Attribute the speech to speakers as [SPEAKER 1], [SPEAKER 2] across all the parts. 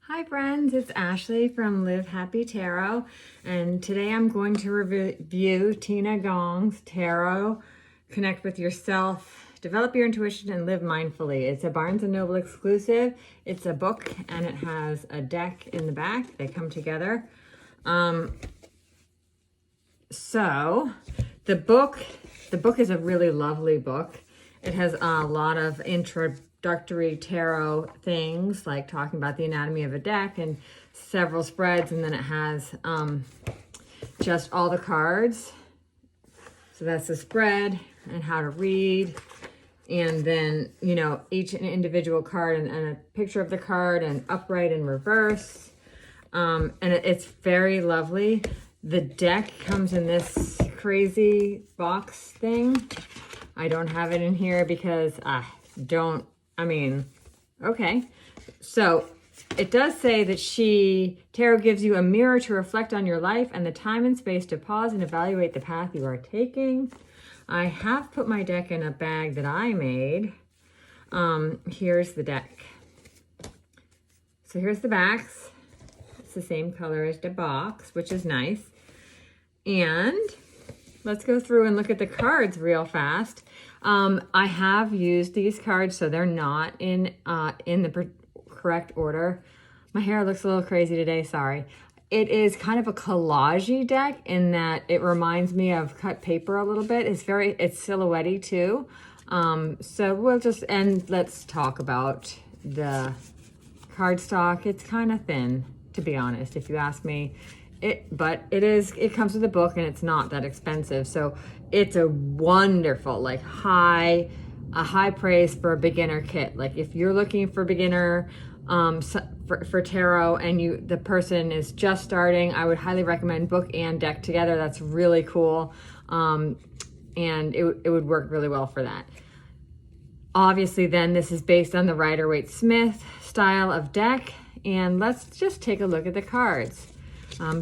[SPEAKER 1] Hi friends, it's Ashley from Live Happy Tarot, and today I'm going to review Tina Gong's Tarot, Connect with Yourself, Develop Your Intuition, and Live Mindfully. It's a Barnes & Noble exclusive. It's a book, and it has a deck in the back. They come together. So the book is a really lovely book. It has a lot of introductory tarot things, like talking about the anatomy of a deck and several spreads, and then it has just all the cards. So that's the spread and how to read, and then, you know, each individual card and a picture of the card and upright and reverse. And it's very lovely. The deck comes in this crazy box thing. I don't have it in here because okay. So it does say that Tarot gives you a mirror to reflect on your life and the time and space to pause and evaluate the path you are taking. I have put my deck in a bag that I made. Here's the deck. So here's the backs. It's the same color as the box, which is nice. And let's go through and look at the cards real fast. I have used these cards, so they're not in the correct order. My hair looks a little crazy today, sorry. It is kind of a collage-y deck in that it reminds me of cut paper a little bit. It's silhouette-y too. So let's talk about the cardstock. It's kind of thin, to be honest, if you ask me. But it comes with a book, and it's not that expensive. So it's a wonderful, like high praise for a beginner kit. Like if you're looking for beginner for tarot and the person is just starting, I would highly recommend book and deck together. That's really cool. And it would work really well for that. Obviously then this is based on the Rider-Waite-Smith style of deck. And let's just take a look at the cards.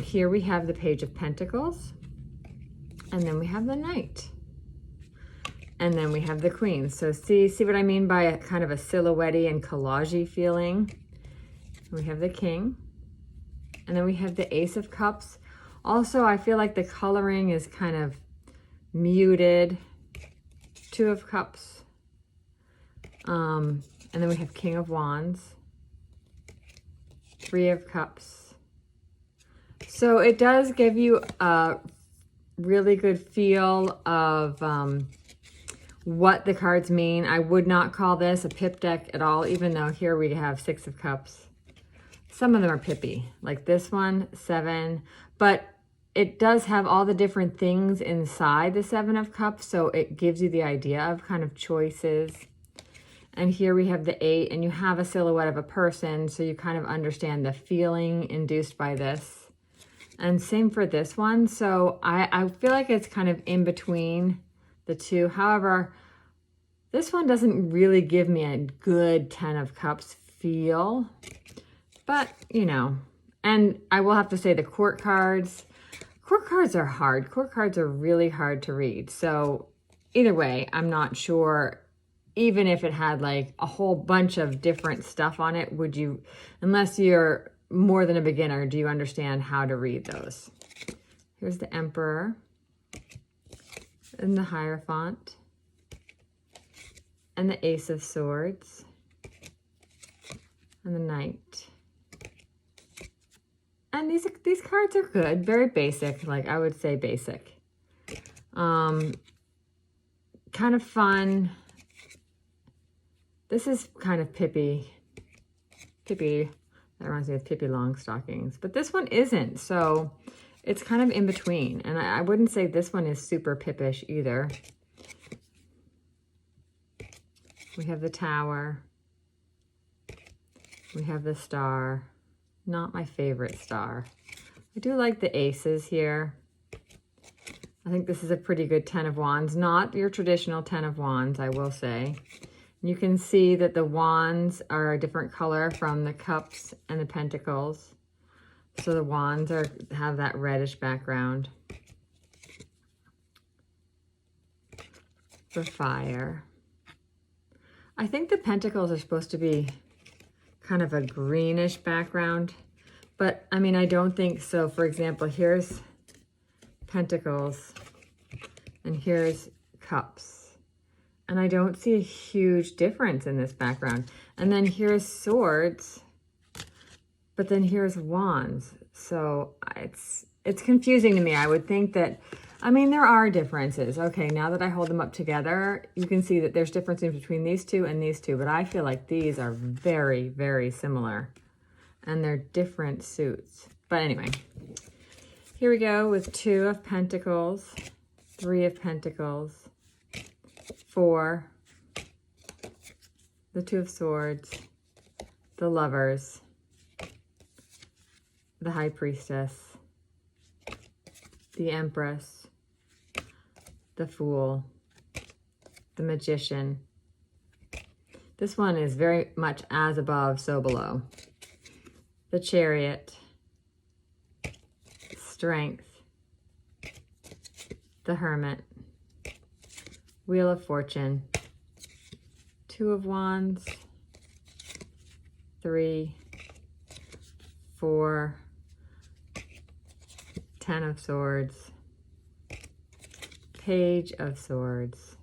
[SPEAKER 1] Here we have the Page of Pentacles, and then we have the Knight, and then we have the Queen. So see what I mean by a kind of a silhouette-y and collage-y feeling. We have the King, and then we have the Ace of Cups. Also, I feel like the coloring is kind of muted. Two of Cups, and then we have King of Wands, Three of Cups. So it does give you a really good feel of what the cards mean. I would not call this a pip deck at all, even though here we have Six of Cups. Some of them are pippy, like this one, 7. But it does have all the different things inside the 7 of Cups, so it gives you the idea of kind of choices. And here we have the 8, and you have a silhouette of a person, so you kind of understand the feeling induced by this. And same for this one. So I feel like it's kind of in between the two. However, this one doesn't really give me a good 10 of Cups feel. But, you know, and I will have to say the court cards are hard. Court cards are really hard to read. So either way, I'm not sure, even if it had like a whole bunch of different stuff on it, unless you're more than a beginner, do you understand how to read those? Here's the Emperor and the Hierophant and the Ace of Swords and the Knight. And these cards are good, very basic, like I would say basic. Kind of fun. This is kind of Pippi. That reminds me of Pippi Longstockings. But this one isn't, so it's kind of in between. And I wouldn't say this one is super pippish either. We have the Tower. We have the Star. Not my favorite star. I do like the aces here. I think this is a pretty good 10 of Wands. Not your traditional 10 of Wands, I will say. You can see that the wands are a different color from the cups and the pentacles. So the wands have that reddish background. The Fire. I think the pentacles are supposed to be kind of a greenish background. But, I mean, I don't think so. For example, here's Pentacles, and here's Cups. And I don't see a huge difference in this background. And then here's Swords, but then here's Wands. So it's confusing to me. I would think that, I mean, there are differences. Okay, now that I hold them up together, you can see that there's differences between these two and these two, but I feel like these are very, very similar. And they're different suits. But anyway, here we go with 2 of Pentacles, 3 of Pentacles, 4, the 2 of Swords, the Lovers, the High Priestess, the Empress, the Fool, the Magician. This one is very much as above, so below. The Chariot, Strength, the Hermit, Wheel of Fortune, 2 of Wands, 3, 4, 10 of Swords, Page of Swords,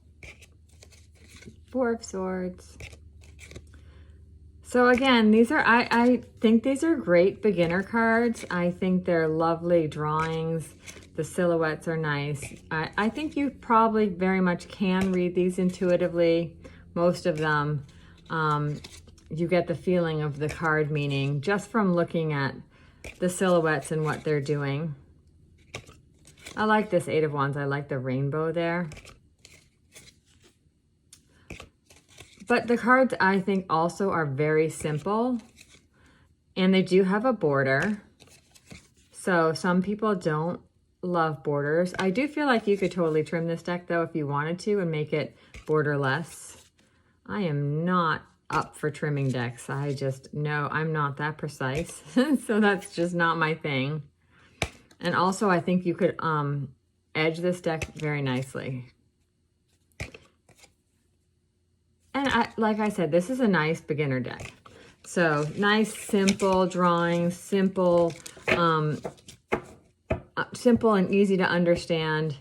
[SPEAKER 1] 4 of Swords. So again, these are, I think these are great beginner cards. I think they're lovely drawings. The silhouettes are nice. I think you probably very much can read these intuitively. Most of them, you get the feeling of the card meaning just from looking at the silhouettes and what they're doing. I like this 8 of Wands. I like the rainbow there. But the cards, I think, also are very simple. And they do have a border. So some people don't love borders. I do feel like you could totally trim this deck, though, if you wanted to and make it borderless. I am not up for trimming decks. I just know I'm not that precise. So that's just not my thing. And also, I think you could edge this deck very nicely. And like I said, this is a nice beginner deck. So nice, simple drawings, simple and easy to understand.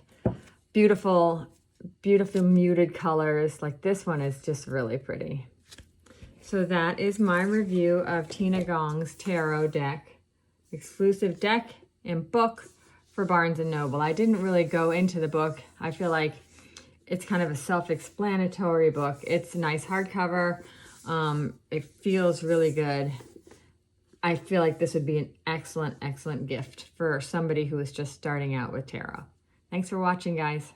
[SPEAKER 1] Beautiful, beautiful muted colors. Like this one is just really pretty. So that is my review of Tina Gong's tarot deck. Exclusive deck and book for Barnes & Noble. I didn't really go into the book. I feel like it's kind of a self-explanatory book. It's a nice hardcover. It feels really good. I feel like this would be an excellent, excellent gift for somebody who is just starting out with tarot. Thanks for watching, guys.